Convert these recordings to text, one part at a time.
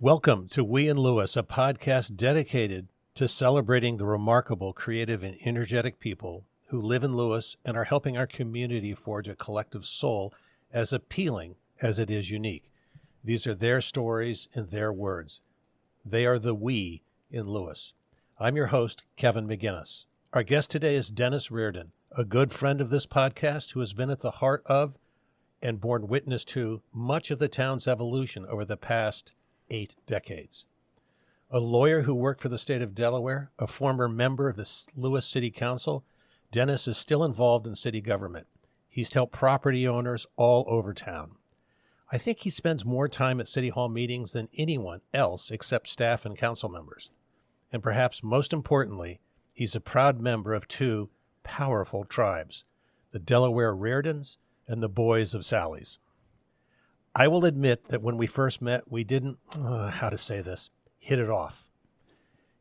Welcome to We in Lewes, a podcast dedicated to celebrating the remarkable, creative, and energetic people who live in Lewes and are helping our community forge a collective soul as appealing as it is unique. These are their stories and their words. They are the we in Lewes. I'm your host, Kevin McGinnis. Our guest today is Dennis Reardon, a good friend of this podcast who has been at the heart of and borne witness to much of the town's evolution over the past 8 decades. A lawyer who worked for the state of Delaware, a former member of the Lewes City Council, Dennis is still involved in city government. He's helped property owners all over town. I think he spends more time at City Hall meetings than anyone else except staff and council members. And perhaps most importantly, he's a proud member of 2 powerful tribes, the Delaware Reardons and the Boys of Sally's. I will admit that when we first met, we didn't, hit it off.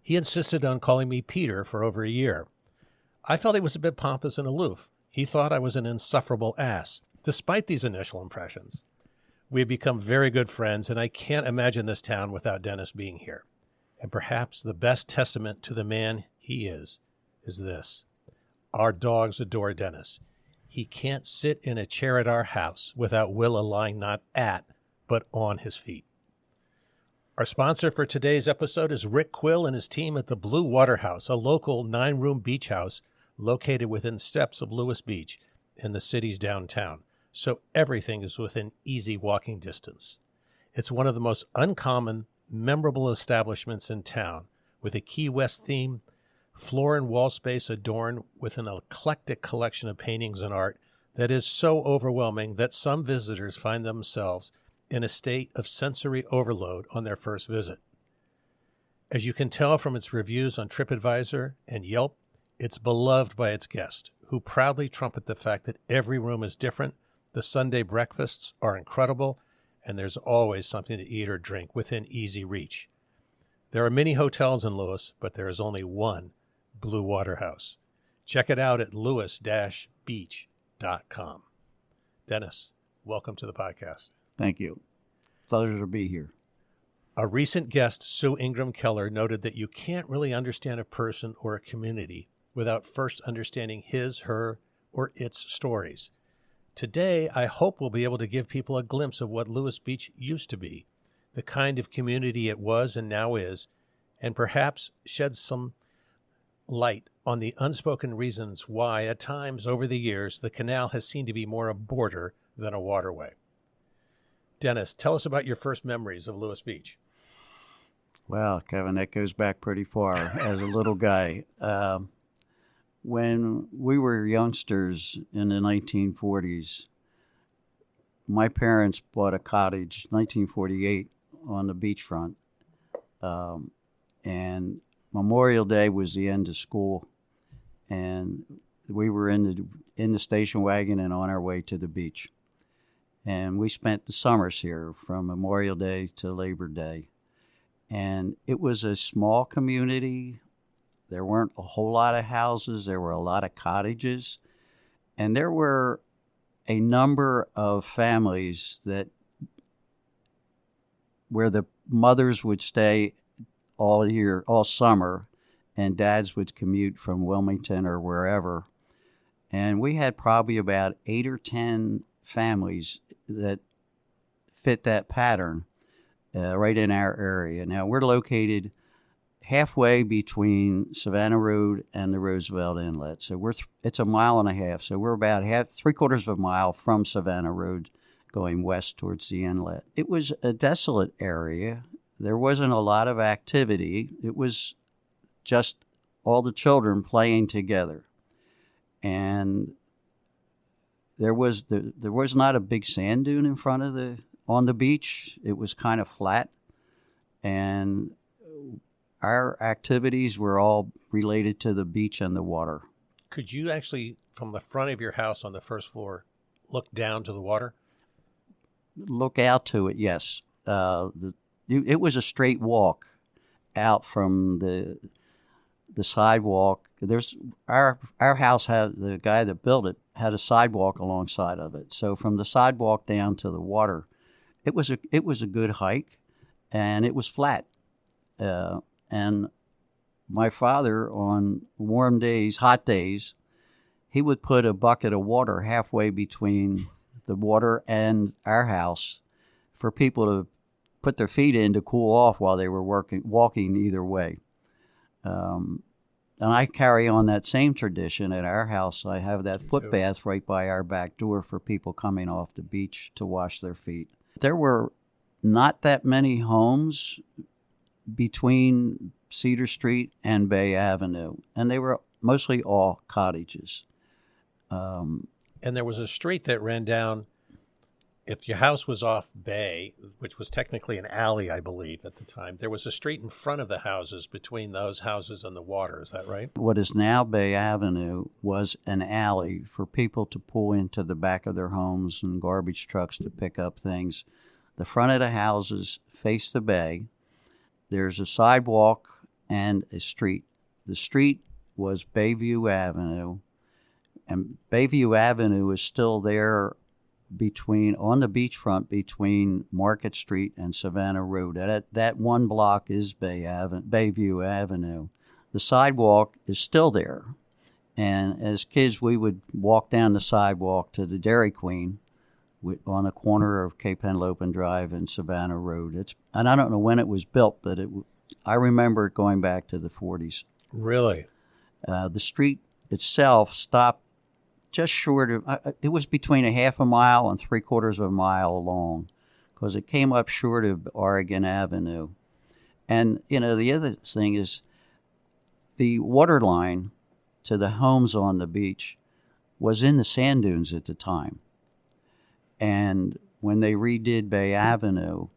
He insisted on calling me Peter for over a year. I felt he was a bit pompous and aloof. He thought I was an insufferable ass, despite these initial impressions. We have become very good friends, and I can't imagine this town without Dennis being here. And perhaps the best testament to the man he is this. Our dogs adore Dennis. He can't sit in a chair at our house without Willa lying not at, but on his feet. Our sponsor for today's episode is Rick Quill and his team at the Blue Water House, a local 9-room beach house located within steps of Lewes Beach in the city's downtown, so everything is within easy walking distance. It's one of the most uncommon, memorable establishments in town, with a Key West theme, floor and wall space adorned with an eclectic collection of paintings and art that is so overwhelming that some visitors find themselves in a state of sensory overload on their first visit. As you can tell from its reviews on TripAdvisor and Yelp, it's beloved by its guests, who proudly trumpet the fact that every room is different, the Sunday breakfasts are incredible, and there's always something to eat or drink within easy reach. There are many hotels in Lewes, but there is only one Blue Water House. Check it out at lewes-beach.com. Dennis, welcome to the podcast. Thank you. Pleasure to be here. A recent guest, Sue Ingram Keller, noted that you can't really understand a person or a community without first understanding his, her, or its stories. Today, I hope we'll be able to give people a glimpse of what Lewes Beach used to be, the kind of community it was and now is, and perhaps shed some light on the unspoken reasons why, at times over the years, the canal has seemed to be more a border than a waterway. Dennis, tell us about your first memories of Lewes Beach. Well, Kevin, that goes back pretty far as a little guy. When we were youngsters in the 1940s, my parents bought a cottage, 1948, on the beachfront. And Memorial Day was the end of school, and we were in the station wagon and on our way to the beach. And we spent the summers here from Memorial Day to Labor Day. And it was a small community. There weren't a whole lot of houses. There were a lot of cottages. And there were a number of families where the mothers would stay all summer, and dads would commute from Wilmington or wherever. And we had probably about 8 or 10 families that fit that pattern right in our area. Now, we're located halfway between Savannah Road and the Roosevelt Inlet. So it's a mile and a half. So we're about 3/4 of a mile from Savannah Road going west towards the inlet. It was a desolate area. There wasn't a lot of activity. It was just all the children playing together. And there was not a big sand dune in front of on the beach. It was kind of flat. And our activities were all related to the beach and the water. Could you actually, from the front of your house on the first floor, look down to the water? Look out to it, yes. It was a straight walk out from the sidewalk. Our house had, the guy that built it had a sidewalk alongside of it. So from the sidewalk down to the water, it was a good hike. and it was flat. And my father, on warm days, hot days, he would put a bucket of water halfway between the water and our house for people to put their feet in to cool off while they were walking either way. And I carry on that same tradition at our house. I have that foot bath right by our back door for people coming off the beach to wash their feet. There were not that many homes between Cedar Street and Bay Avenue, and they were mostly all cottages. And there was a street that ran down, if your house was off Bay, which was technically an alley, I believe, at the time, there was a street in front of the houses between those houses and the water. Is that right? What is now Bay Avenue was an alley for people to pull into the back of their homes and garbage trucks to pick up things. The front of the houses face the bay. There's a sidewalk and a street. The street was Bayview Avenue, and Bayview Avenue is still there on the beachfront between Market Street and Savannah Road. That one block is Bayview Avenue. The sidewalk is still there, and as kids we would walk down the sidewalk to the Dairy Queen on the corner of Cape Henlopen Drive and Savannah Road. And I don't know when it was built, but I remember it going back to the 40s. Really? The street itself stopped just short of, it was between a half a mile and 3/4 of a mile long, because it came up short of Oregon Avenue. And, the other thing is the water line to the homes on the beach was in the sand dunes at the time. And when they redid Bay Avenue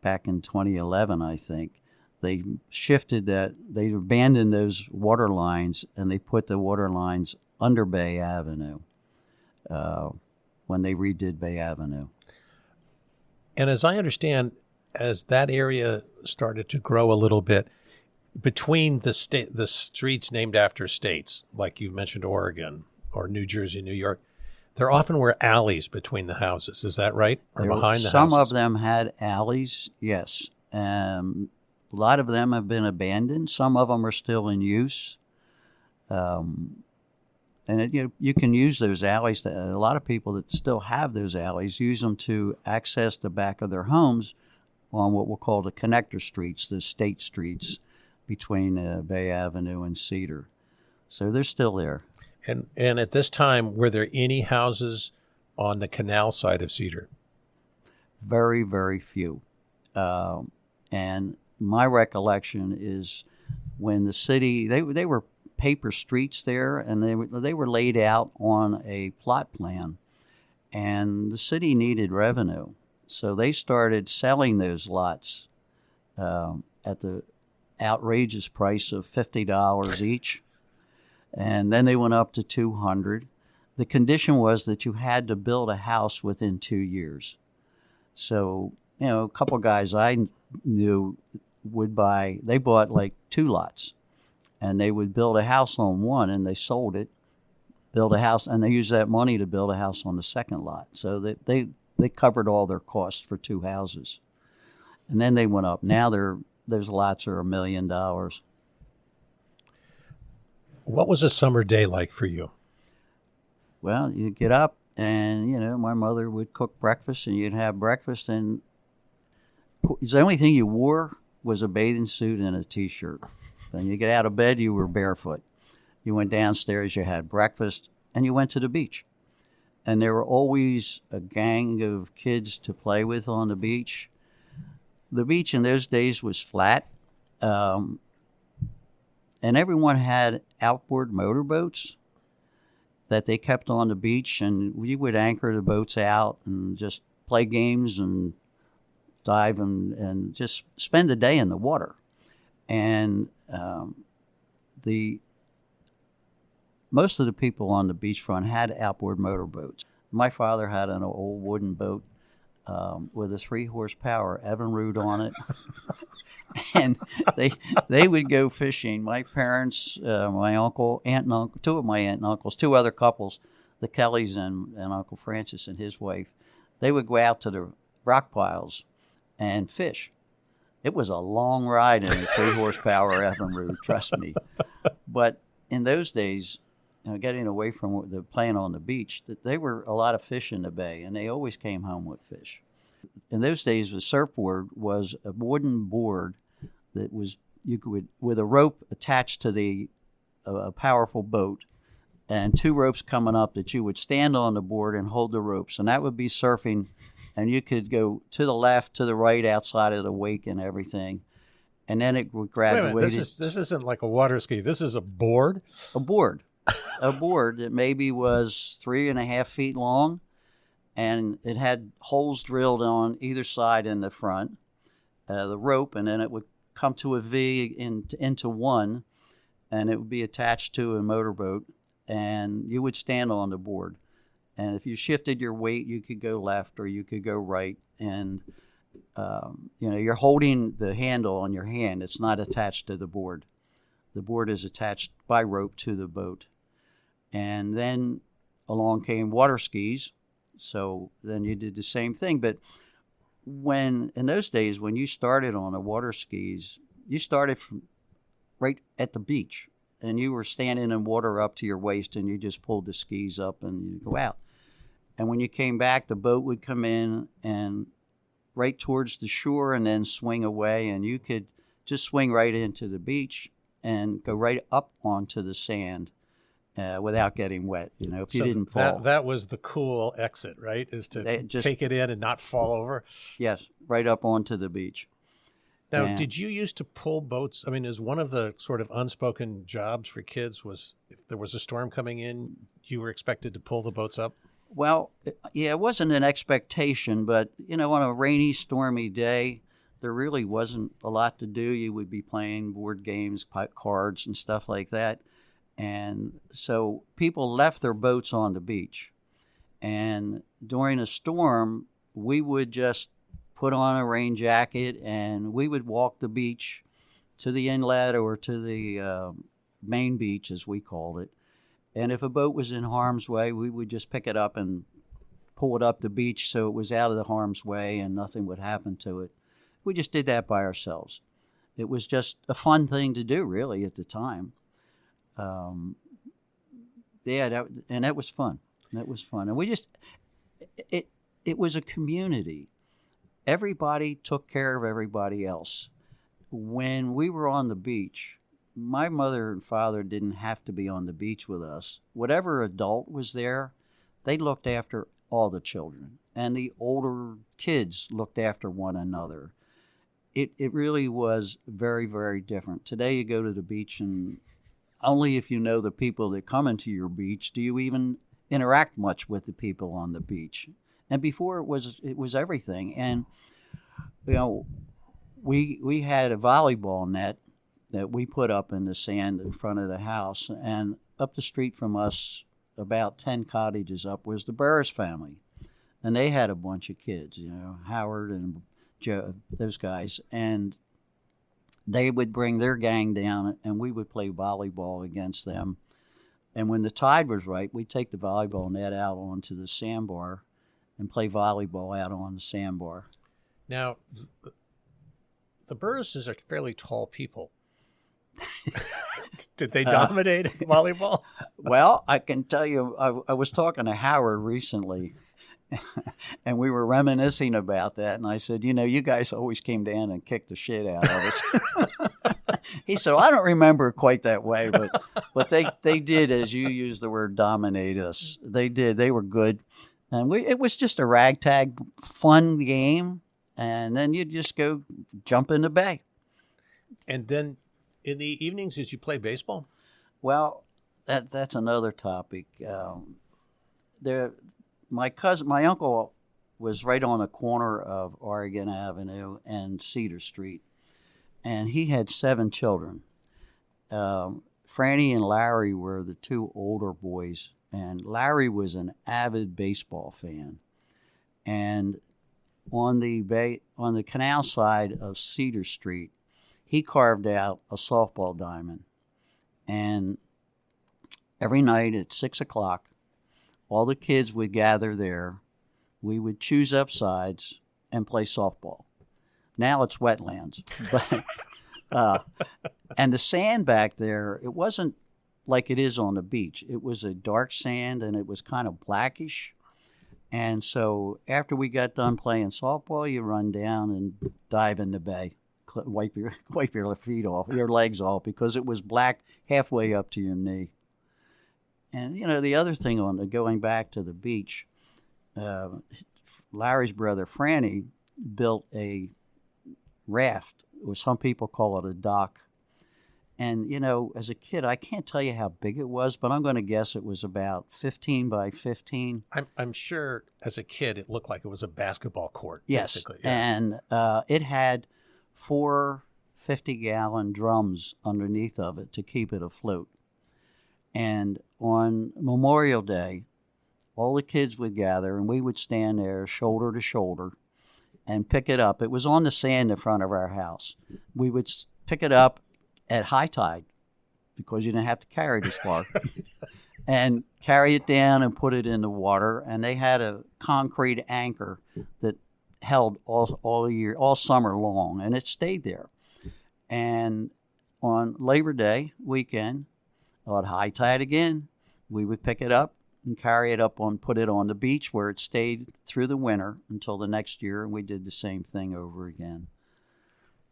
back in 2011, I think, they shifted that, they abandoned those water lines and they put the water lines under Bay Avenue when they redid Bay Avenue. And as I understand, as that area started to grow a little bit, between the streets named after states, like you mentioned Oregon or New Jersey, New York, there often were alleys between the houses. Is that right? Or behind the houses? Some of them had alleys, yes. A lot of them have been abandoned. Some of them are still in use. And you can use those alleys. A lot of people that still have those alleys use them to access the back of their homes on what we'll call the connector streets, the state streets between Bay Avenue and Cedar. So they're still there. And at this time, were there any houses on the canal side of Cedar? Very, very few. And my recollection is when the city, they were paper streets there, and they were laid out on a plot plan, and the city needed revenue, so they started selling those lots at the outrageous price of $50 each, and then they went up to $200. The condition was that you had to build a house within 2 years. So a couple of guys I knew they bought like 2 lots. And they would build a house on one, and they sold it, build a house, and they used that money to build a house on the second lot. So they covered all their costs for 2 houses. And then they went up. Now those lots are $1 million. What was a summer day like for you? Well, you get up, and, my mother would cook breakfast, and you'd have breakfast, and the only thing you wore was a bathing suit and a T-shirt. When you get out of bed, you were barefoot. You went downstairs, you had breakfast, and you went to the beach. And there were always a gang of kids to play with on the beach. The beach in those days was flat, and everyone had outboard motorboats that they kept on the beach, and we would anchor the boats out and just play games and dive and just spend the day in the water. And most of the people on the beachfront had outboard motorboats. My father had an old wooden boat with a 3-horsepower Evinrude on it, and they would go fishing. My parents, my uncle, aunt and uncle, 2 of my aunt and uncles, 2 other couples, the Kellys and Uncle Francis and his wife, they would go out to the rock piles and fish. It was a long ride in a 3-horsepower Evinrude, trust me. But in those days, getting away from the playing on the beach, there were a lot of fish in the bay, and they always came home with fish. In those days, the surfboard was a wooden board that was with a rope attached to a powerful boat, and 2 ropes coming up that you would stand on the board and hold the ropes, and that would be surfing, and you could go to the left, to the right, outside of the wake and everything, and then it would graduate. Wait a minute, this isn't like a water ski. This is a board? A board. A board that maybe was 3.5 feet long, and it had holes drilled on either side in the front, the rope, and then it would come to a V into one, and it would be attached to a motorboat, and you would stand on the board. And if you shifted your weight, you could go left or you could go right. And, you're holding the handle on your hand. It's not attached to the board. The board is attached by rope to the boat. And then along came water skis. So then you did the same thing. But in those days, when you started on the water skis, you started from right at the beach. And you were standing in water up to your waist, and you just pulled the skis up and you go out. And when you came back, the boat would come in and right towards the shore and then swing away, and you could just swing right into the beach and go right up onto the sand without getting wet, if you didn't fall. That was the cool exit, right? Is to take it in and not fall over? Yes, right up onto the beach. Now, did you used to pull boats? I mean, is one of the sort of unspoken jobs for kids was if there was a storm coming in, you were expected to pull the boats up? Well, yeah, it wasn't an expectation, but, on a rainy, stormy day, there really wasn't a lot to do. You would be playing board games, cards, and stuff like that. And so people left their boats on the beach. And during a storm, we would just put on a rain jacket, and we would walk the beach to the inlet or to the main beach, as we called it. And if a boat was in harm's way, we would just pick it up and pull it up the beach so it was out of the harm's way and nothing would happen to it. We just did that by ourselves. It was just a fun thing to do, really, at the time. And that was fun. That was fun. And we just, it was a community. Everybody took care of everybody else. When we were on the beach, my mother and father didn't have to be on the beach with us. Whatever adult was there, they looked after all the children. And the older kids looked after one another. It really was very, very different. Today you go to the beach, and only if you know the people that come into your beach do you even interact much with the people on the beach. And before it was everything. And we had a volleyball net that we put up in the sand in front of the house, and up the street from us, about 10 cottages up, was the Burris family, and they had a bunch of kids, Howard and Joe, those guys, and they would bring their gang down, and we would play volleyball against them. And when the tide was right, we'd take the volleyball net out onto the sandbar and play volleyball out on the sandbar. Now, the Burrises are fairly tall people. Did they dominate volleyball? Well, I can tell you, I was talking to Howard recently, and we were reminiscing about that. And I said, you guys always came down and kicked the shit out of us. He said, I don't remember it quite that way, but they did, as you used the word, dominate us. They did. They were good. And it was just a ragtag fun game. And then you'd just go jump in the bay. And then in the evenings, did you play baseball? Well, that's another topic. My uncle was right on the corner of Oregon Avenue and Cedar Street, and he had 7 children. Franny and Larry were the 2 older boys, and Larry was an avid baseball fan. And on the canal side of Cedar Street, he carved out a softball diamond. And every night at 6 o'clock, all the kids would gather there. We would choose up sides and play softball. Now it's wetlands. But and the sand back there, it wasn't like it is on the beach. It was a dark sand, and it was kind of blackish. And so after we got done playing softball, you run down and dive in the bay, wipe your feet off, your legs off, because it was black halfway up to your knee. And, the other thing going back to the beach, Larry's brother, Franny, built a raft, or some people call it a dock. And, as a kid, I can't tell you how big it was, but I'm going to guess it was about 15 by 15. I'm sure as a kid it looked like it was a basketball court. Yes, basically. Yeah. And it had 4 50-gallon drums underneath of it to keep it afloat. And on Memorial Day, all the kids would gather, and we would stand there shoulder to shoulder and pick it up. It was on the sand in front of our house. We would pick it up at high tide, because you didn't have to carry it as far, and carry it down and put it in the water. And they had a concrete anchor that held all summer long, and it stayed there. And on Labor Day weekend, at high tide again, we would pick it up and carry it up put it on the beach, where it stayed through the winter until the next year, and we did the same thing over again.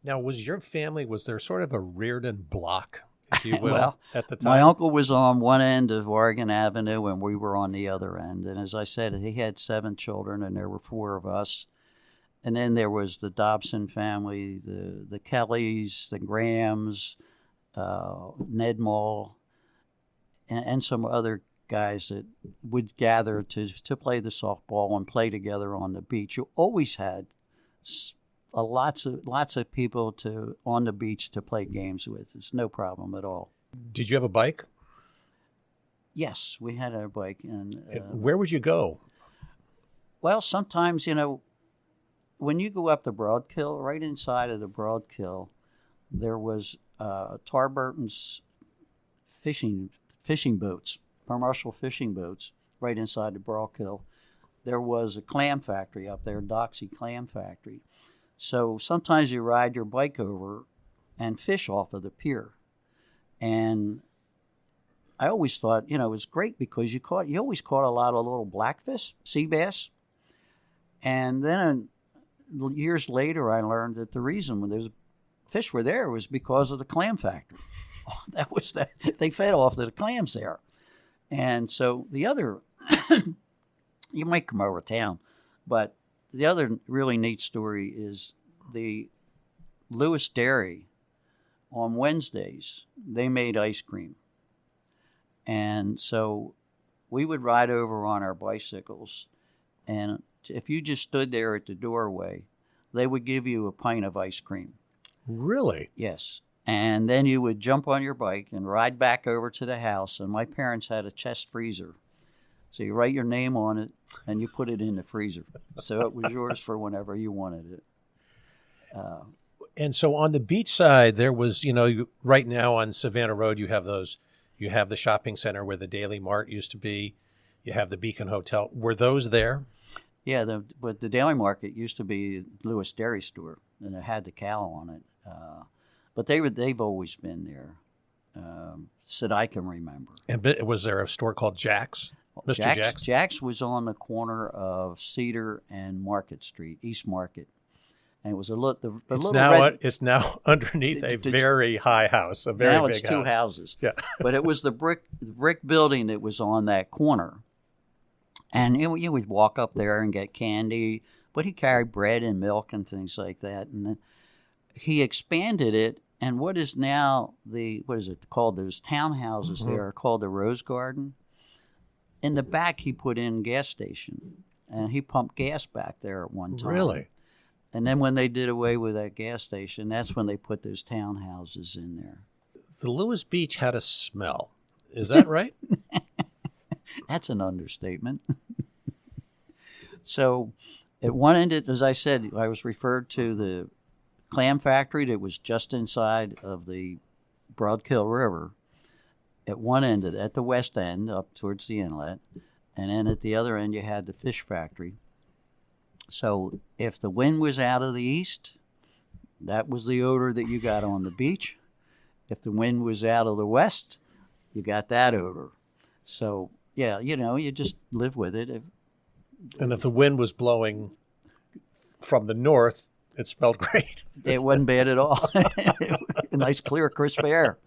Now, was there sort of a Reardon block, if you will, well, at the time? My uncle was on one end of Oregon Avenue, and we were on the other end. And as I said, he had 7 children, and there were 4 of us. And then there was the Dobson family, the Kellys, the Grahams, Ned Mall, and some other guys that would gather to play the softball and play together on the beach. You always had lots of people on the beach to play games with. It's no problem at all. Did you have a bike? Yes, we had our bike. And where would you go? Well, sometimes, when you go up the Broadkill, right inside of the Broadkill, there was Tarburton's fishing boats, commercial fishing boats, right inside the Broadkill. There was a clam factory up there, Doxy Clam Factory. So sometimes you ride your bike over and fish off of the pier. And I always thought, it was great, because you always caught a lot of little blackfish, sea bass. And then years later, I learned that the reason when those fish were there was because of the clam factory. They fed off the clams there. And so the other, you might come over town, but the other really neat story is the Lewes Dairy. On Wednesdays, they made ice cream. And so we would ride over on our bicycles, and if you just stood there at the doorway, they would give you a pint of ice cream. Really? Yes. And then you would jump on your bike and ride back over to the house, and my parents had a chest freezer. So you write your name on it, and you put it in the freezer. So it was yours for whenever you wanted it. And so on the beach side, there was, right now on Savannah Road, you have the shopping center where the Daily Mart used to be. You have the Beacon Hotel. Were those there? Yeah, but the Daily Market used to be Lewes Dairy Store, and it had the cow on it. But they've always been there, that I can remember. And was there a store called Jack's? Mr. Jack's? Jack's was on the corner of Cedar and Market Street, East Market. And it was it's now underneath a very high house, a very big house. Now it's 2 houses. Yeah. But it was the brick building that was on that corner. And you would walk up there and get candy, but he carried bread and milk and things like that. And then he expanded it, and what is now what is it called? Those townhouses there are called the Rose Garden. In the back, he put in gas station, and he pumped gas back there at one time. Really? And then when they did away with that gas station, that's when they put those townhouses in there. The Lewes Beach had a smell. Is that right? That's an understatement. So at one end, as I said, I was referred to the clam factory that was just inside of the Broadkill River. At one end, at the west end, up towards the inlet, and then at the other end, you had the fish factory. So if the wind was out of the east, that was the odor that you got on the beach. If the wind was out of the west, you got that odor. So, yeah, you just live with it. And if the wind was blowing from the north, it smelled great. It wasn't bad at all. Nice, clear, crisp air.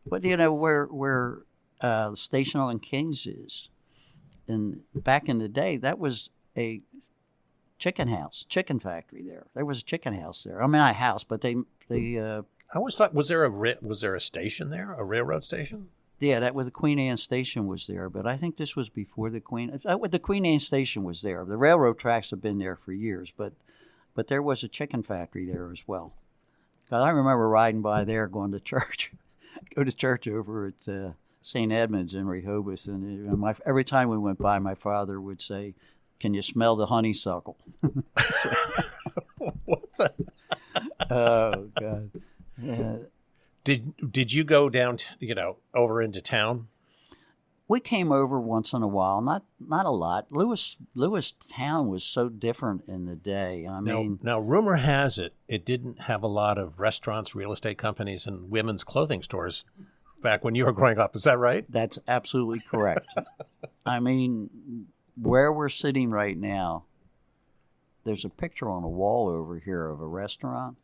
But, where the station on Kings is, and back in the day, that was a chicken factory there. There was a chicken house there. I mean, not a house, but they I always thought, was there a station there, a railroad station? Yeah, that was the Queen Anne Station was there, but I think this was before the Queen Anne Station was there. The railroad tracks have been there for years, but there was a chicken factory there as well. 'Cause I remember riding by there, going to church, over at St. Edmunds in Rehoboth, and every time we went by, my father would say, "Can you smell the honeysuckle?" What the? Oh God. Yeah. Did you go down, over into town? We came over once in a while, not a lot. Lewes town was so different in the day. I mean, now rumor has it didn't have a lot of restaurants, real estate companies, and women's clothing stores back when you were growing up. Is that right? That's absolutely correct. I mean, where we're sitting right now, there's a picture on a wall over here of a restaurant.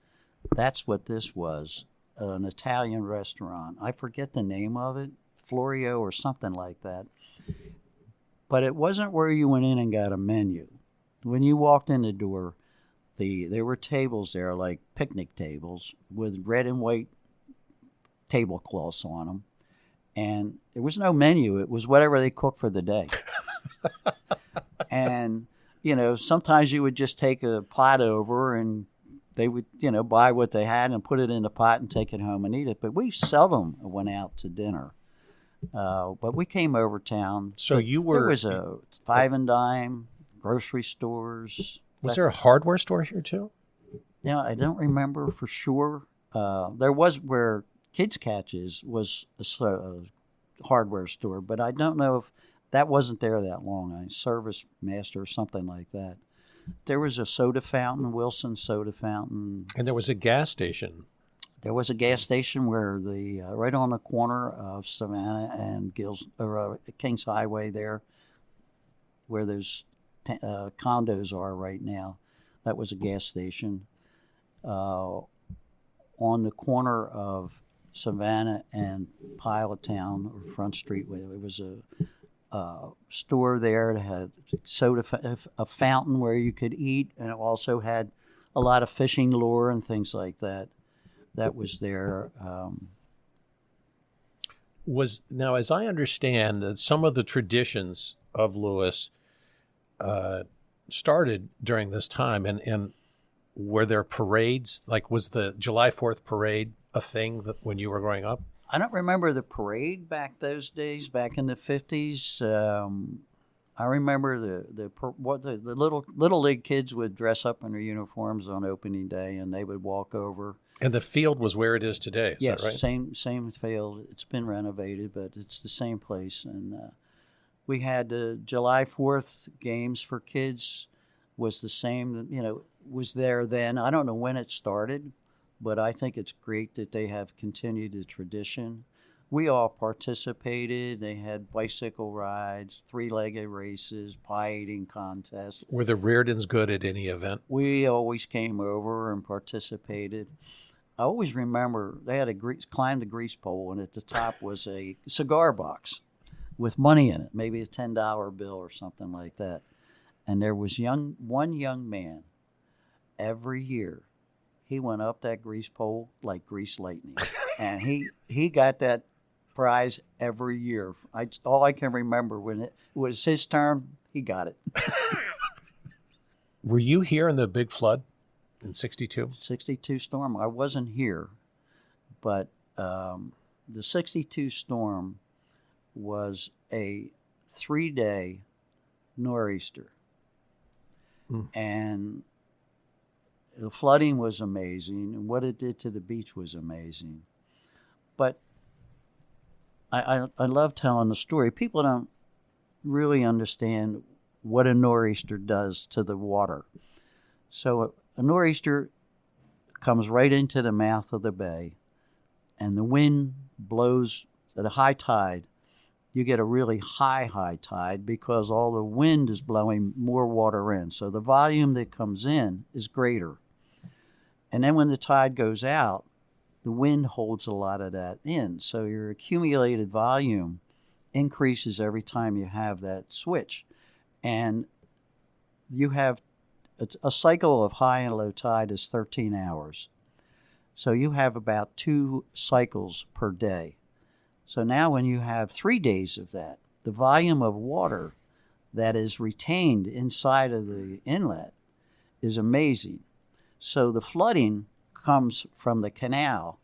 That's what this was. An Italian restaurant. I forget the name of it, Florio or something like that. But it wasn't where you went in and got a menu. When you walked in the door, there were tables there, like picnic tables, with red and white tablecloths on them. And there was no menu. It was whatever they cooked for the day. And, sometimes you would just take a pot over and they would, buy what they had and put it in the pot and take it home and eat it. But we seldom went out to dinner. But we came over town. So there was a five and dime, grocery stores. Was there a hardware store here too? I don't remember for sure. There was where Kids Catches was a hardware store, but I don't know if that wasn't there that long. A Service Master or something like that. There was a soda fountain, Wilson Soda Fountain. And there was a gas station. There was a gas station where right on the corner of Savannah and Kings Highway there, where those condos are right now. That was a gas station. On the corner of Savannah and Pilottown, or Front Street, it was a store there that had a fountain where you could eat, and it also had a lot of fishing lure and things like that. That was there. Now, as I understand, that some of the traditions of Lewes started during this time, and were there parades? Like, was the July 4th parade a thing when you were growing up? I don't remember the parade back those days, back in the 50s. I remember the little league kids would dress up in their uniforms on opening day, and they would walk over. And the field was where it is today. Is yes, that right? Same field. It's been renovated, but it's the same place. And we had the July 4th games for kids. Was the same. Was there then. I don't know when it started. But I think it's great that they have continued the tradition. We all participated. They had bicycle rides, three-legged races, pie eating contests. Were the Reardons good at any event? We always came over and participated. I always remember they had climbed the grease pole, and at the top was a cigar box with money in it, maybe a $10 bill or something like that. And there was one young man every year. He went up that grease pole like grease lightning, and he got that prize every year. All I can remember when it was his turn, he got it. Were you here in the big flood in 62? 62 storm. I wasn't here, but the 62 storm was a 3-day nor'easter, and the flooding was amazing, and what it did to the beach was amazing. But I love telling the story. People don't really understand what a nor'easter does to the water. So a nor'easter comes right into the mouth of the bay, and the wind blows at a high tide. You get a really high tide because all the wind is blowing more water in. So the volume that comes in is greater. And then when the tide goes out, the wind holds a lot of that in. So your accumulated volume increases every time you have that switch. And you have a cycle of high and low tide is 13 hours. So you have about 2 cycles per day. So now when you have 3 days of that, the volume of water that is retained inside of the inlet is amazing. So the flooding comes from the canal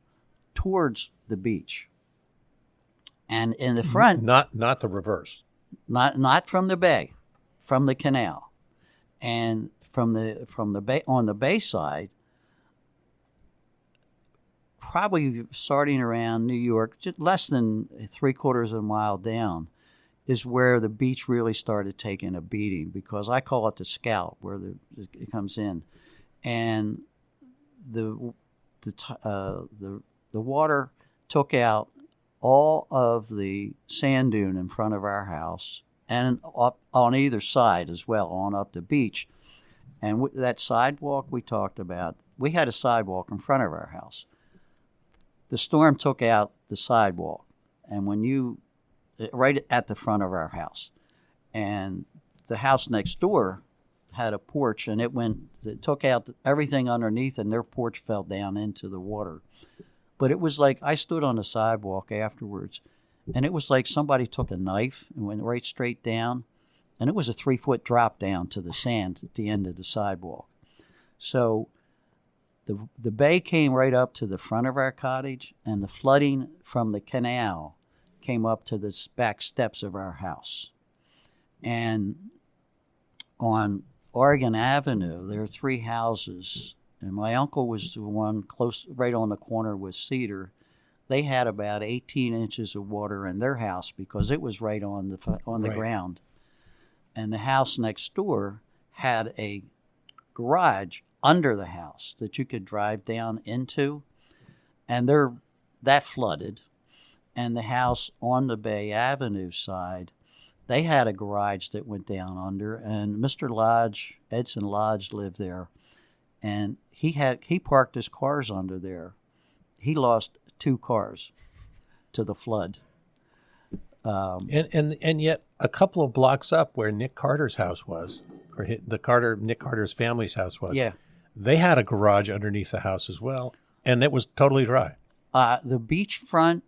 towards the beach. And in the front... Not the reverse. Not from the bay, from the canal. And from the bay, on the bay side, probably starting around New York, just less than 3/4 of a mile down, is where the beach really started taking a beating, because I call it the scalp, where it comes in, and the water took out all of the sand dune in front of our house and up on either side as well, on up the beach. And that sidewalk we talked about, we had a sidewalk in front of our house. The storm took out the sidewalk, and right at the front of our house, and the house next door had a porch, and it took out everything underneath, and their porch fell down into the water. But it was like, I stood on the sidewalk afterwards, and it was like somebody took a knife and went right straight down, and it was a 3-foot drop down to the sand at the end of the sidewalk. So the bay came right up to the front of our cottage, and the flooding from the canal came up to the back steps of our house. And on Oregon Avenue, there are 3 houses, and my uncle was the one close, right on the corner with Cedar. They had about 18 inches of water in their house because it was right on the ground. And the house next door had a garage under the house that you could drive down into, and that flooded. And the house on the Bay Avenue side, they had a garage that went down under, and Mr. Lodge, Edson Lodge, lived there, and he parked his cars under there. He lost 2 cars to the flood. And yet a couple of blocks up where Nick Carter's house was, or Nick Carter's family's house was, yeah, they had a garage underneath the house as well, and it was totally dry. The beachfront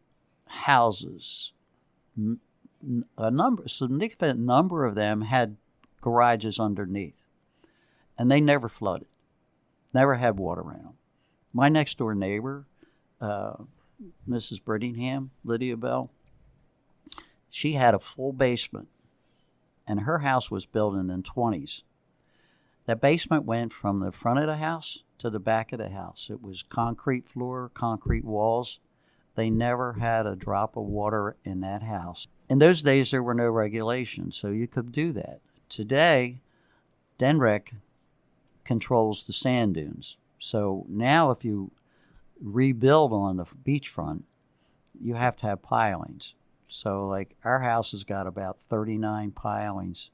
houses, significant number of them had garages underneath, and they never flooded, never had water around them. My next door neighbor, Mrs. Brittingham, Lydia Bell, she had a full basement, and her house was built in the 1920s. That basement went from the front of the house to the back of the house. It was concrete floor, concrete walls. They never had a drop of water in that house. In those days, there were no regulations, so you could do that. Today, DENREC controls the sand dunes. So now if you rebuild on the beachfront, you have to have pilings. So like our house has got about 39 pilings.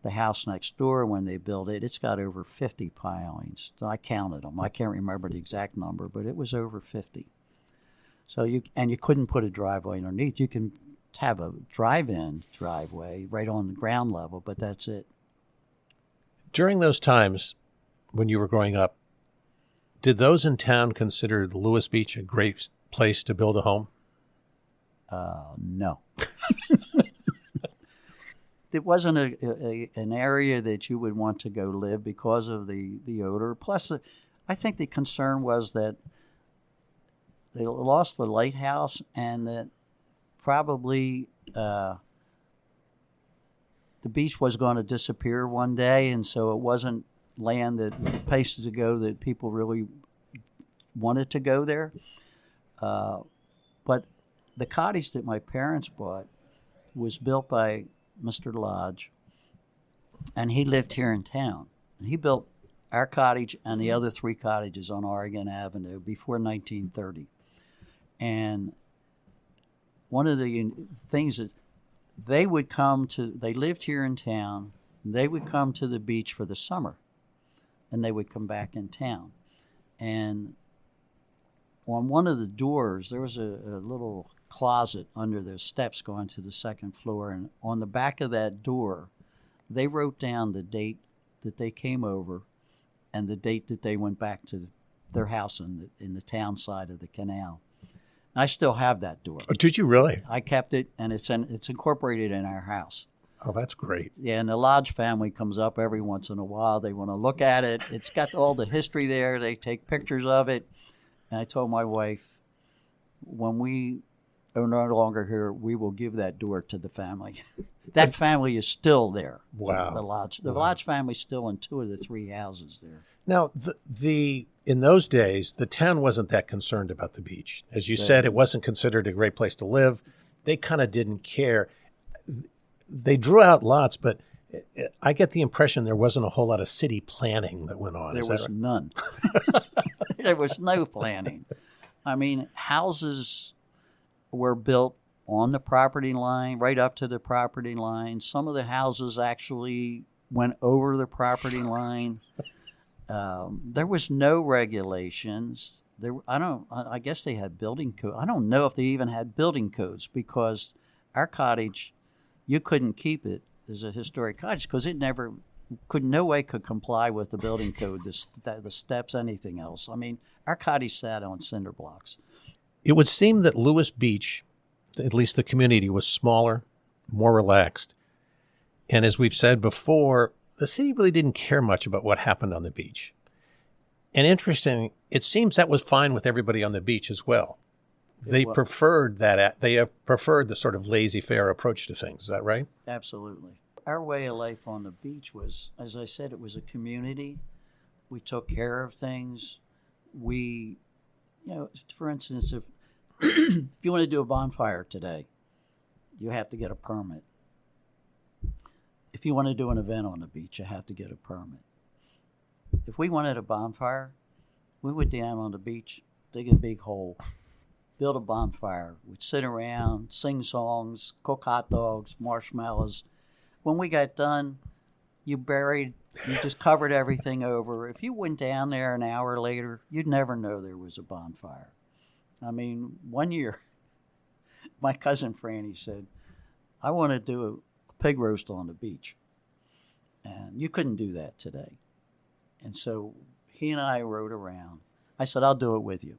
The house next door, when they built it, it's got over 50 pilings. So I counted them. I can't remember the exact number, but it was over 50. So you couldn't put a driveway underneath. You can have a drive-in driveway right on the ground level, but that's it. During those times when you were growing up, did those in town consider Lewes Beach a great place to build a home? No. It wasn't an area that you would want to go live because of the odor. Plus, I think the concern was that they lost the lighthouse, and that probably the beach was going to disappear one day, and so it wasn't land that places to go that people really wanted to go there. But the cottage that my parents bought was built by Mr. Lodge, and he lived here in town. And he built our cottage and the other 3 cottages on Oregon Avenue before 1930. And one of the things that they lived here in town, they would come to the beach for the summer, and they would come back in town. And on one of the doors, there was a little closet under the steps going to the second floor, and on the back of that door, they wrote down the date that they came over and the date that they went back to their house in the town side of the canal. And I still have that door. Oh, did you really? I kept it, and it's incorporated in our house. Oh, that's great. Yeah, and the Lodge family comes up every once in a while. They want to look at it. It's got all the history there. They take pictures of it. And I told my wife, when we are no longer here, we will give that door to the family. That family is still there. Wow. The Lodge family's still in 2 of the 3 houses there. Now, in those days, the town wasn't that concerned about the beach. As you said, it wasn't considered a great place to live. They kind of didn't care. They drew out lots, but I get the impression there wasn't a whole lot of city planning that went on. There was none. There was no planning. I mean, houses were built on the property line, right up to the property line. Some of the houses actually went over the property line. There was no regulations. I guess they had building code. I don't know if they even had building codes, because our cottage, you couldn't keep it as a historic cottage because it no way could comply with the building code, the steps, anything else. I mean, our cottage sat on cinder blocks. It would seem that Lewes Beach, at least the community, was smaller, more relaxed. And as we've said before, the city really didn't care much about what happened on the beach. And interesting, it seems that was fine with everybody on the beach as well. They preferred the sort of laissez-faire approach to things. Is that right? Absolutely. Our way of life on the beach was, as I said, it was a community. We took care of things. We, for instance, if you want to do a bonfire today, you have to get a permit. If you want to do an event on the beach, you have to get a permit. If we wanted a bonfire, we went down on the beach, dig a big hole, build a bonfire. We'd sit around, sing songs, cook hot dogs, marshmallows. When we got done, you just covered everything over. If you went down there an hour later, you'd never know there was a bonfire. I mean, one year, my cousin Franny said, I want to do a pig roast on the beach. And you couldn't do that today. And so he and I rode around. I said, I'll do it with you.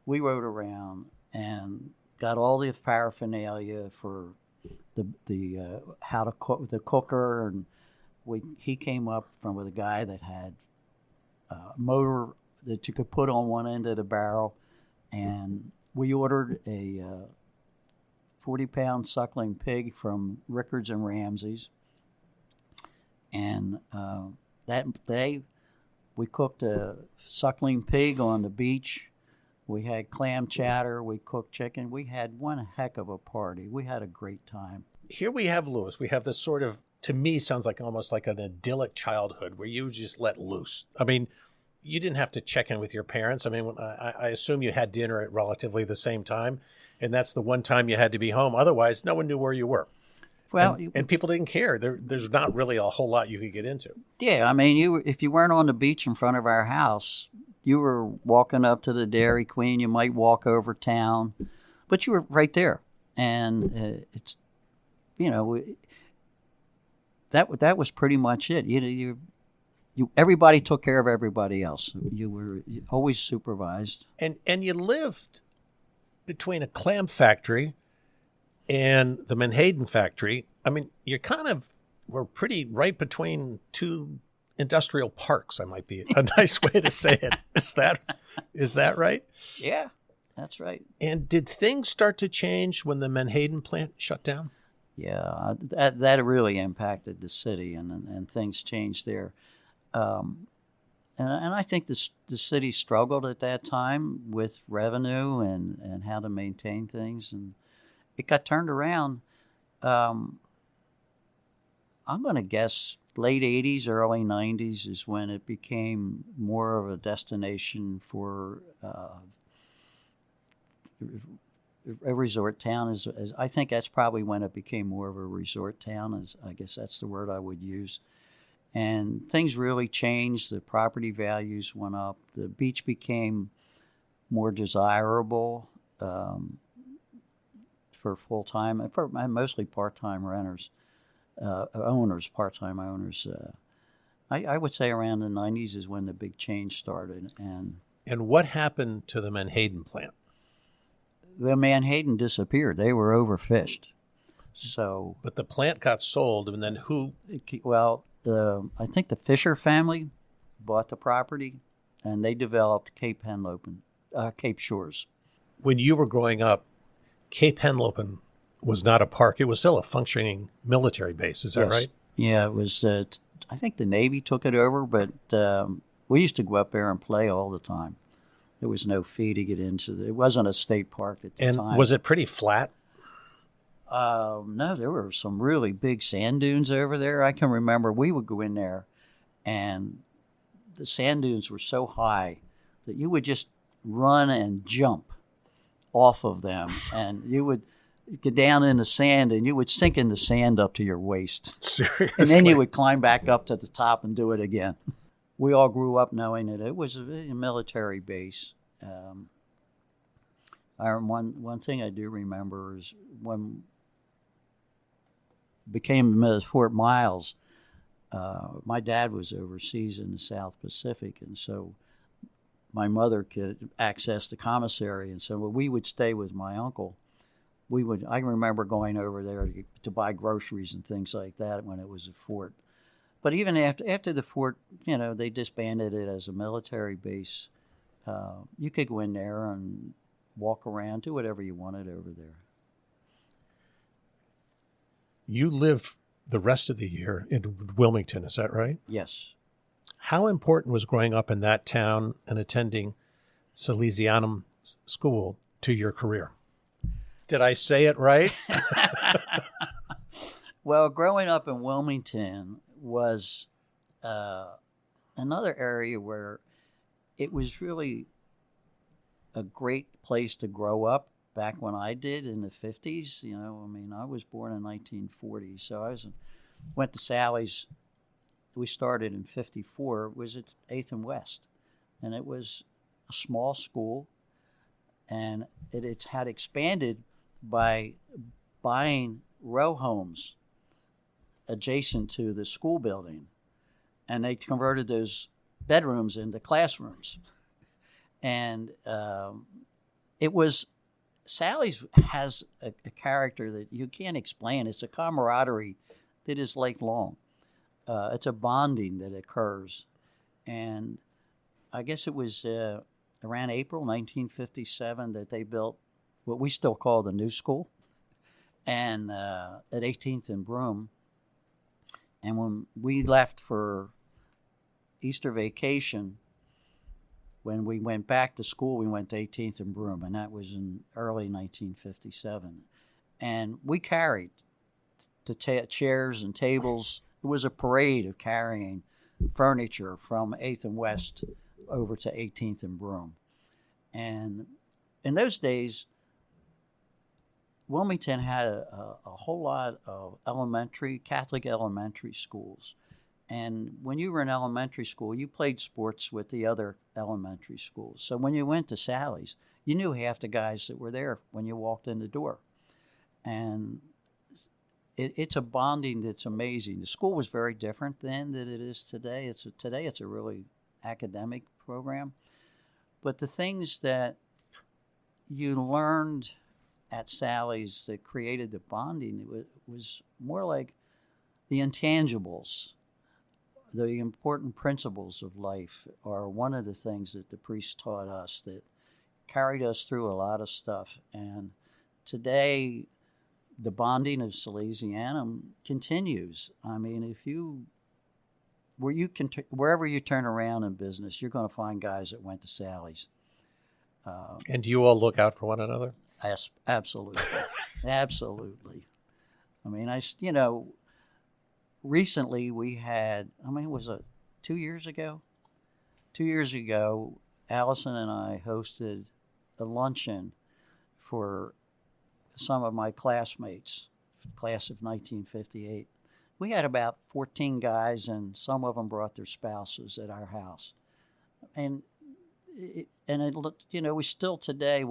We rode around and got all the paraphernalia for the how to cook the cooker, and he came up with a guy that had a motor that you could put on one end of the barrel, and we ordered a 40-pound suckling pig from Rickards and Ramsey's, and that day we cooked a suckling pig on the beach. We had clam chowder. We cooked chicken. We had one heck of a party. We had a great time. Here we have Lewes. We have this sort of, to me, sounds like almost like an idyllic childhood where you just let loose. I mean, you didn't have to check in with your parents. I mean, I assume you had dinner at relatively the same time, and that's the one time you had to be home. Otherwise, no one knew where you were. Well, and people didn't care. There's not really a whole lot you could get into. Yeah, I mean, if you weren't on the beach in front of our house, you were walking up to the Dairy Queen. You might walk over town, but you were right there, and it's that was pretty much it. Everybody took care of everybody else. You were always supervised, and you lived between a clam factory and the Menhaden factory. I mean, you kind of were pretty right between two industrial parks. I might be a nice way to say it. Is that right? Yeah, that's right. And did things start to change when the Menhaden plant shut down? Yeah, that really impacted the city, and things changed there. And I think the city struggled at that time with revenue and how to maintain things, and it got turned around. I'm going to guess late 80s, early 90s is when it became more of a destination for a resort town. As I think that's probably when it became more of a resort town, as I guess that's the word I would use. And things really changed. The property values went up. The beach became more desirable for full-time and for mostly part-time renters, part-time owners. I would say around the 90s is when the big change started. And what happened to the Menhaden plant? The Menhaden disappeared. They were overfished. So, but the plant got sold, and then who? Well, I think the Fisher family bought the property, and they developed Cape Henlopen, Cape Shores. When you were growing up, Cape Henlopen was not a park. It was still a functioning military base. Is that right? Yeah, it was. I think the Navy took it over, but we used to go up there and play all the time. There was no fee to get into it. It wasn't a state park at the time. And was it pretty flat? No, there were some really big sand dunes over there. I can remember we would go in there, and the sand dunes were so high that you would just run and jump off of them, and you would get down in the sand, and you would sink in the sand up to your waist. Seriously? And then you would climb back up to the top and do it again. We all grew up knowing that it was a military base. One thing I do remember is when it became Fort Miles, my dad was overseas in the South Pacific, and so my mother could access the commissary, and so when we would stay with my uncle, I remember going over there to buy groceries and things like that when it was a fort. But even after the fort, they disbanded it as a military base. You could go in there and walk around, do whatever you wanted over there. You lived the rest of the year in Wilmington, is that right? Yes. How important was growing up in that town and attending Salesianum School to your career? Did I say it right? Well, growing up in Wilmington was another area where it was really a great place to grow up back when I did in the 50s. I was born in 1940, so went to Sally's. We started in 54. It was at 8th and West, and it was a small school, and it had expanded by buying row homes adjacent to the school building, and they converted those bedrooms into classrooms. And Sally's has a character that you can't explain. It's a camaraderie that is lifelong. It's a bonding that occurs. And I guess it was around April 1957 that they built what we still call the new school, and at 18th and Broome. And when we left for Easter vacation, when we went back to school, we went to 18th and Broome, and that was in early 1957. And we carried chairs and tables. It was a parade of carrying furniture from 8th and West over to 18th and Broome. And in those days, Wilmington had a whole lot of Catholic elementary schools. And when you were in elementary school, you played sports with the other elementary schools. So when you went to Sally's, you knew half the guys that were there when you walked in the door. And it's a bonding that's amazing. The school was very different then than it is today. Today it's a really academic program. But the things that you learned at Sally's that created the bonding, it was more like the intangibles. The important principles of life are one of the things that the priest taught us that carried us through a lot of stuff. And today, the bonding of Salesianum continues. I mean, wherever you turn around in business, you're going to find guys that went to Sally's. And do you all look out for one another? Yes, absolutely. Absolutely. I mean, recently we had, was it 2 years ago? 2 years ago, Allison and I hosted a luncheon for some of my classmates, class of 1958. We had about 14 guys, and some of them brought their spouses at our house. And it looked, we still today,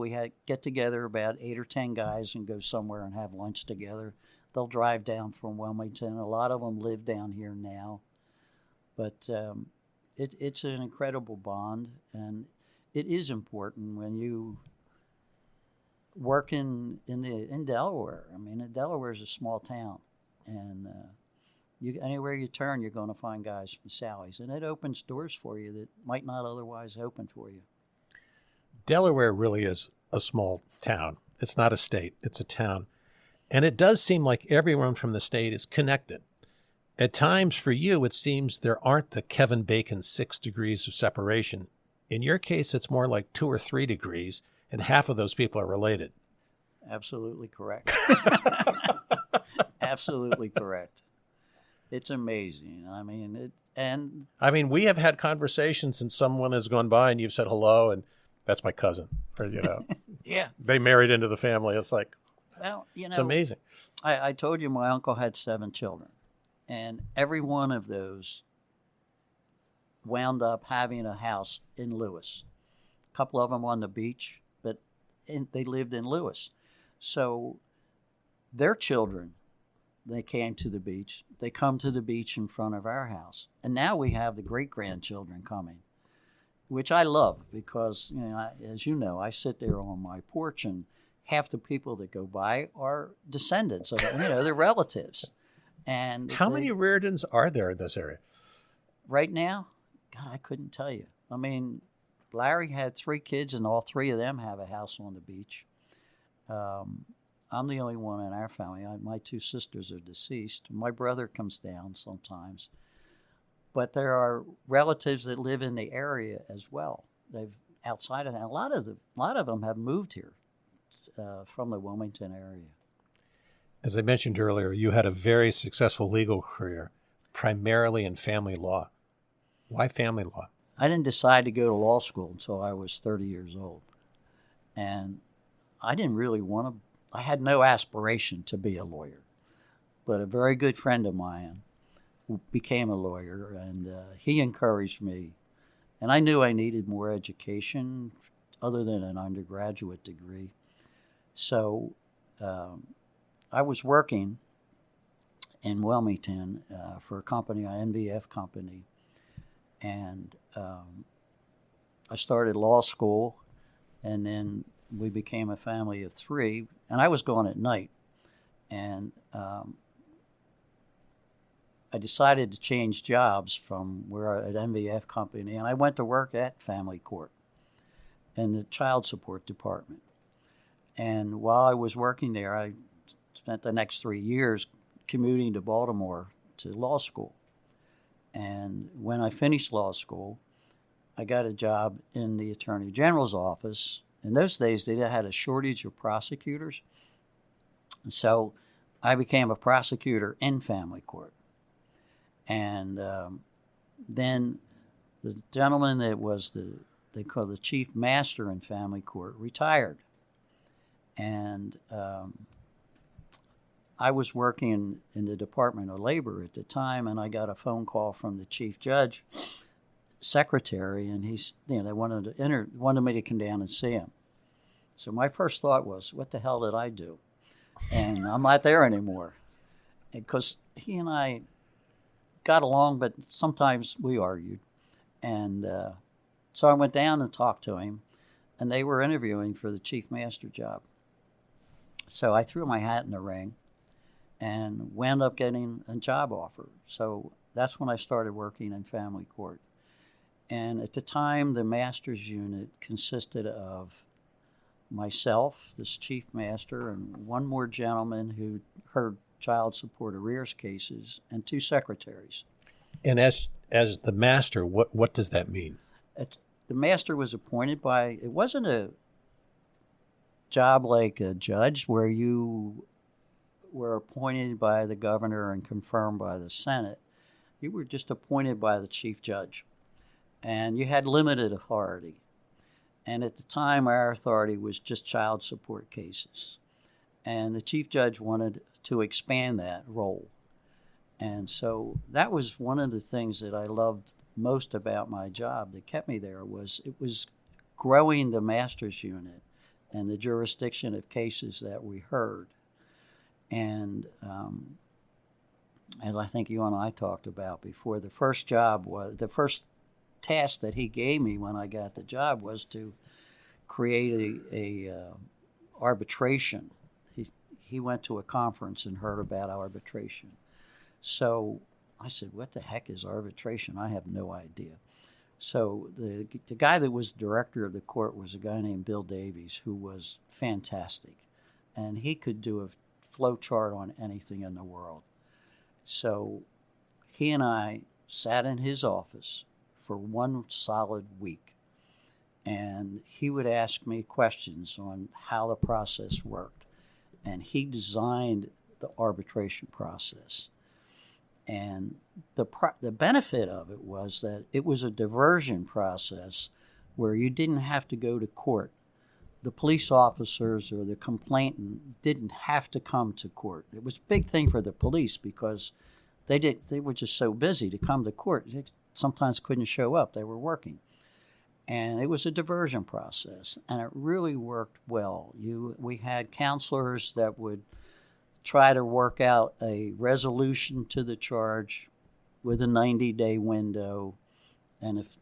get together about 8 or 10 guys and go somewhere and have lunch together. They'll drive down from Wilmington. A lot of them live down here now. But it's an incredible bond, and it is important when you work in Delaware. Delaware is a small town, and anywhere you turn, you're going to find guys from Sally's, and it opens doors for you that might not otherwise open for you. Delaware really is a small town. It's not a state, it's a town. And it does seem like everyone from the state is connected. At times for you, it seems there aren't the Kevin Bacon 6 degrees of separation. In your case, it's more like 2 or 3 degrees, and half of those people are related. Absolutely correct. Absolutely correct. It's amazing. We have had conversations, and someone has gone by and you've said hello, and that's my cousin. Or, yeah. They married into the family. It's like, well, it's amazing. I told you my uncle had 7 children, and every one of those wound up having a house in Lewes. A couple of them on the beach, but they lived in Lewes. So their children, they came to the beach. They come to the beach in front of our house. And now we have the great-grandchildren coming, which I love because, as you know, I sit there on my porch, and half the people that go by are descendants of, they're relatives. And how many Reardons are there in this area? Right now, God, I couldn't tell you. Larry had 3 kids, and all 3 of them have a house on the beach. I'm the only one in our family. My 2 sisters are deceased. My brother comes down sometimes. But there are relatives that live in the area as well. They've outside of that. A lot of them have moved here from the Wilmington area. As I mentioned earlier, you had a very successful legal career, primarily in family law. Why family law? I didn't decide to go to law school until I was 30 years old. And I didn't really I had no aspiration to be a lawyer. But a very good friend of mine became a lawyer, and he encouraged me. And I knew I needed more education other than an undergraduate degree. So I was working in Wilmington for a company, an NBF company. And I started law school, and then we became a family of 3. And I was going at night. And I decided to change jobs from at NBF company, and I went to work at family court in the child support department. And while I was working there, I spent the next 3 years commuting to Baltimore to law school. And when I finished law school, I got a job in the Attorney General's office. In those days, they had a shortage of prosecutors. So I became a prosecutor in family court. And then the gentleman that was they call the chief master in family court retired. And I was working in the Department of Labor at the time, and I got a phone call from the chief judge secretary, and they wanted me to come down and see him. So my first thought was, what the hell did I do? And I'm not there anymore. Because he and I got along, but sometimes we argued. And so I went down and talked to him, and they were interviewing for the chief master job. So I threw my hat in the ring and wound up getting a job offer. So that's when I started working in family court. And at the time, the master's unit consisted of myself, this chief master, and one more gentleman who heard child support arrears cases, and 2 secretaries. And as the master, what does that mean? The master was appointed by, it wasn't a job like a judge where you were appointed by the governor and confirmed by the Senate. You were just appointed by the chief judge, and you had limited authority. And at the time, our authority was just child support cases. And the chief judge wanted to expand that role. And so that was one of the things that I loved most about my job that kept me there, was it was growing the master's unit and the jurisdiction of cases that we heard. And as I think you and I talked about before, the first task that he gave me when I got the job was to create a arbitration. He went to a conference and heard about arbitration. So I said, what the heck is arbitration? I have no idea. So the guy that was director of the court was a guy named Bill Davies, who was fantastic. And he could do a flow chart on anything in the world. So he and I sat in his office for one solid week. And he would ask me questions on how the process worked. And he designed the arbitration process. And the benefit of it was that it was a diversion process where you didn't have to go to court. The police officers or the complainant didn't have to come to court. It was a big thing for the police because they were just so busy to come to court. They sometimes couldn't show up. They were working. And it was a diversion process, and it really worked well. We had counselors that would try to work out a resolution to the charge with a 90-day window, and if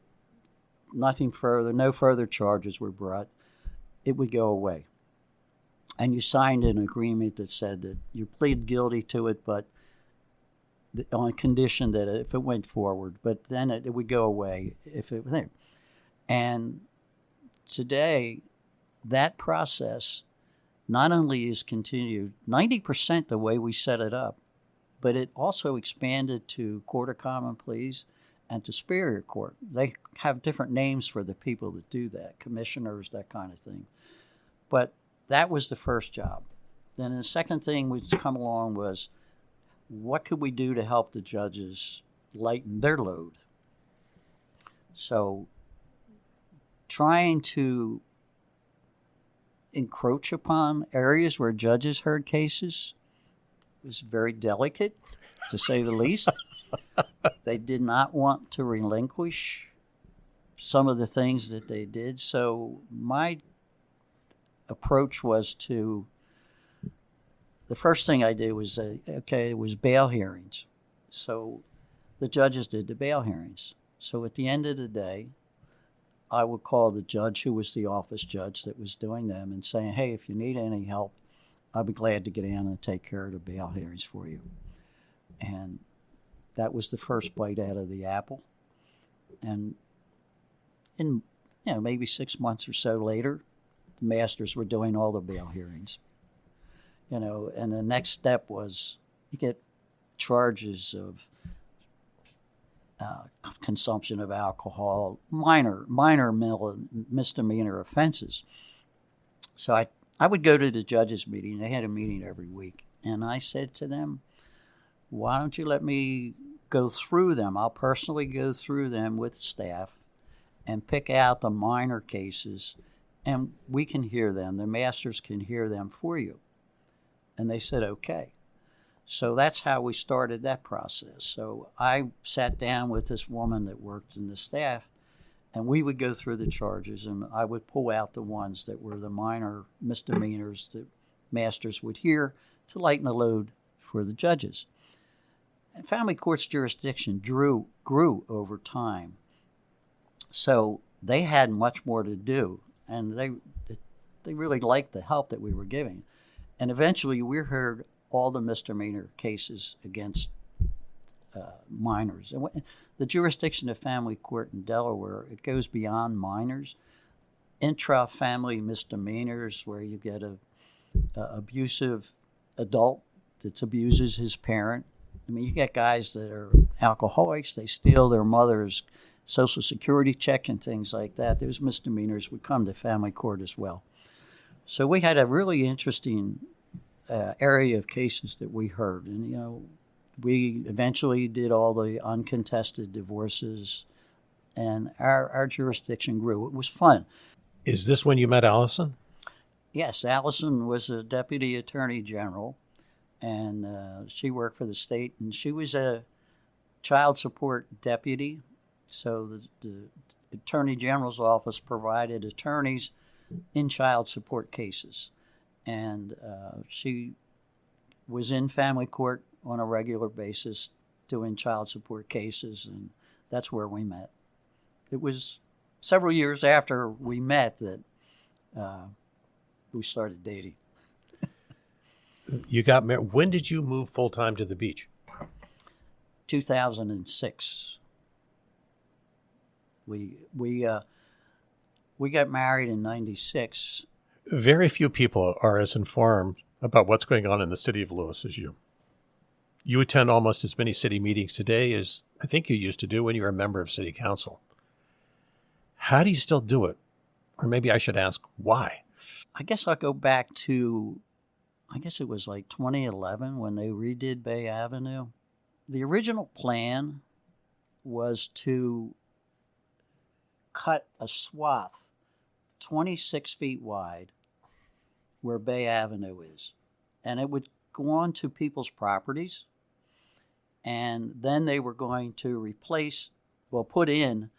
no further charges were brought, it would go away. And you signed an agreement that said that you plead guilty to it, but on condition that if it went forward, but then it would go away if it was there. And today, that process not only is continued 90% the way we set it up, but it also expanded to Court of Common Pleas and to Superior Court. They have different names for the people that do that, commissioners, that kind of thing. But that was the first job. Then the second thing which come along was, what could we do to help the judges lighten their load? So trying to encroach upon areas where judges heard cases was very delicate, to say the least. They did not want to relinquish some of the things that they did. So my approach was the first thing I did was, it was bail hearings. So the judges did the bail hearings. So at the end of the day, I would call the judge, who was the office judge that was doing them, and saying, hey, if you need any help, I'll be glad to get in and take care of the bail hearings for you. And that was the first bite out of the apple. And in maybe 6 months or so later, the masters were doing all the bail hearings. And the next step was you get charges of consumption of alcohol, minor misdemeanor offenses. So I would go to the judges' meeting. They had a meeting every week. And I said to them, why don't you let me go through them? I'll personally go through them with staff and pick out the minor cases, and we can hear them. The masters can hear them for you. And they said, okay. So that's how we started that process. So I sat down with this woman that worked in the staff, and we would go through the charges, and I would pull out the ones that were the minor misdemeanors that masters would hear to lighten the load for the judges. And family court's jurisdiction grew over time. So they had much more to do, and they really liked the help that we were giving. And eventually we heard all the misdemeanor cases against minors. And the jurisdiction of family court in Delaware, it goes beyond minors. Intra-family misdemeanors, where you get a abusive adult that abuses his parent. I mean, you get guys that are alcoholics. They steal their mother's Social Security check and things like that. Those misdemeanors would come to family court as well. So we had a really interesting area of cases that we heard. And, you know, we eventually did all the uncontested divorces, and our jurisdiction grew. It was fun. Is this when you met Allison? Yes, Allison was a deputy attorney general, and she worked for the state, and she was a child support deputy. So the attorney general's office provided attorneys in child support cases, and she was in family court on a regular basis doing child support cases, and that's where we met. It was several years after we met that we started dating. You got married. When did you move full-time to the beach? 2006. We got married in 96. Very few people are as informed about what's going on in the city of Lewes as you. You attend almost as many city meetings today as I think you used to do when you were a member of city council. How do you still do it? Or maybe I should ask, why? I guess I'll go back to, I guess it was like 2011 when they redid Bay Avenue. The original plan was to cut a swath 26 feet wide where Bay Avenue is. And it would go on to people's properties. And then they were going to put in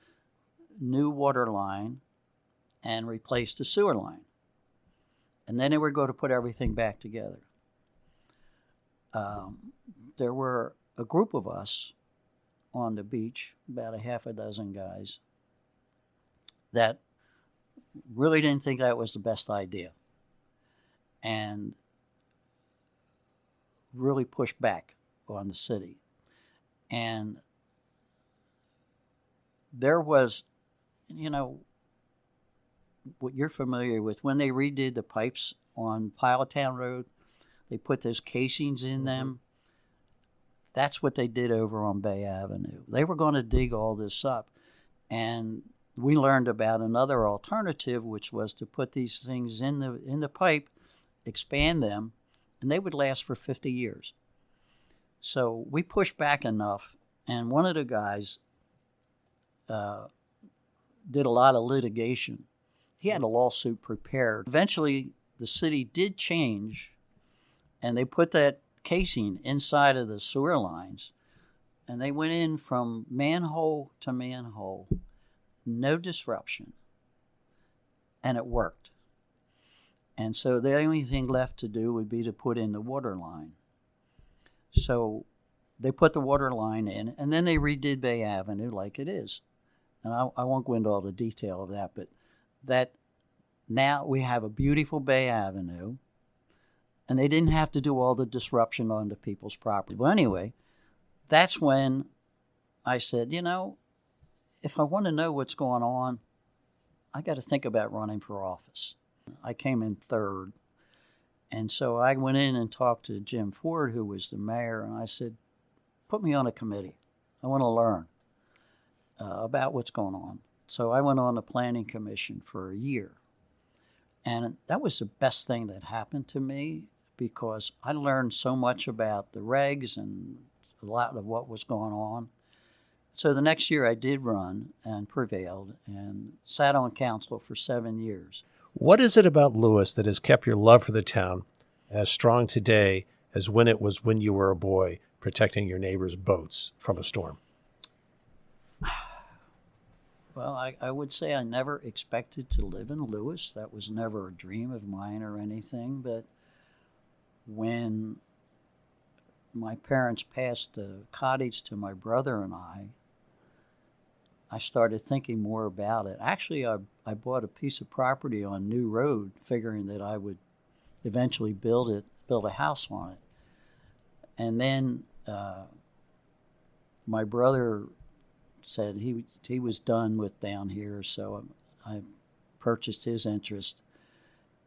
new water line and replace the sewer line. And then they were going to put everything back together. There were a group of us on the beach, about a half a dozen guys, that really didn't think that was the best idea and really pushed back on the city. And there was, you know, what you're familiar with, when they redid the pipes on Pilottown Road, they put those casings in them. That's what they did over on Bay Avenue. They were going to dig all this up. And we learned about another alternative, which was to put these things in the pipe, expand them, and they would last for 50 years. So we pushed back enough, and one of the guys did a lot of litigation. He had a lawsuit prepared. Eventually, the city did change, and they put that casing inside of the sewer lines, and they went in from manhole to manhole, no disruption, and it worked. And so the only thing left to do would be to put in the water line. So they put the water line in, and then they redid Bay Avenue like it is. And I won't go into all the detail of that, but that now we have a beautiful Bay Avenue, and they didn't have to do all the disruption onto people's property. Well, anyway, that's when I said, you know, if I want to know what's going on, I got to think about running for office. I came in third. And so I went in and talked to Jim Ford, who was the mayor, and I said, put me on a committee. I want to learn about what's going on. So I went on the planning commission for a year. And that was the best thing that happened to me, because I learned so much about the regs and a lot of what was going on. So the next year I did run and prevailed and sat on council for 7 years. What is it about Lewes that has kept your love for the town as strong today as when it was when you were a boy protecting your neighbor's boats from a storm? Well, I would say I never expected to live in Lewes. That was never a dream of mine or anything. But when my parents passed the cottage to my brother and I started thinking more about it. Actually, I bought a piece of property on New Road, figuring that I would eventually build a house on it. And then my brother said he was done with down here, so I purchased his interest,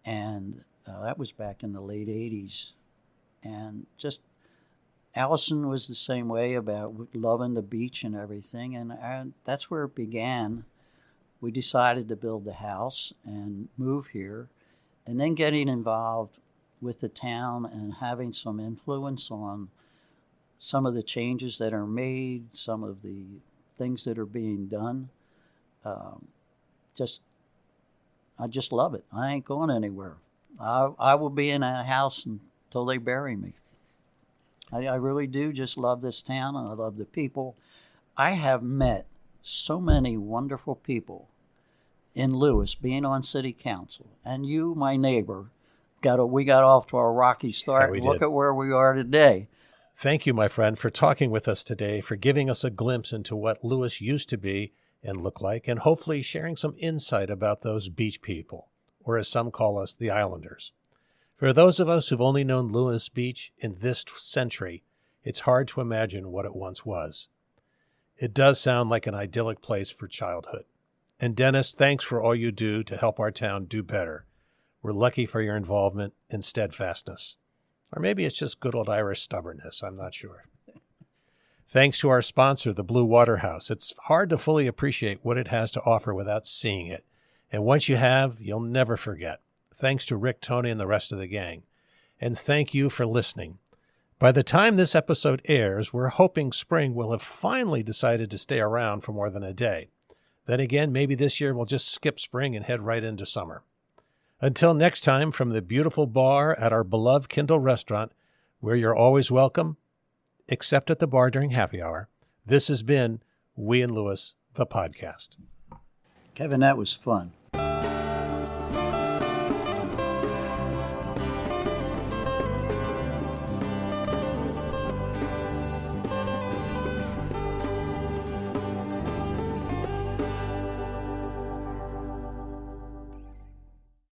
and that was back in the late 80s. And just Allison was the same way about loving the beach and everything, and that's where it began. We decided to build the house and move here, and then getting involved with the town and having some influence on some of the changes that are made, some of the things that are being done. I just love it. I ain't going anywhere. I will be in that house until they bury me. I really do just love this town, and I love the people. I have met so many wonderful people in Lewes, being on city council. And you, my neighbor, we got off to a rocky start. Yeah, Look at where we are today. Thank you, my friend, for talking with us today, for giving us a glimpse into what Lewes used to be and look like, and hopefully sharing some insight about those beach people, or as some call us, the Islanders. For those of us who've only known Lewes Beach in this century, it's hard to imagine what it once was. It does sound like an idyllic place for childhood. And Dennis, thanks for all you do to help our town do better. We're lucky for your involvement and steadfastness. Or maybe it's just good old Irish stubbornness, I'm not sure. Thanks to our sponsor, the Blue Water House. It's hard to fully appreciate what it has to offer without seeing it. And once you have, you'll never forget. Thanks to Rick, Tony, and the rest of the gang. And thank you for listening. By the time this episode airs, we're hoping spring will have finally decided to stay around for more than a day. Then again, maybe this year we'll just skip spring and head right into summer. Until next time, from the beautiful bar at our beloved Kindle restaurant, where you're always welcome, except at the bar during happy hour, this has been We in Lewes, the podcast. Kevin, that was fun.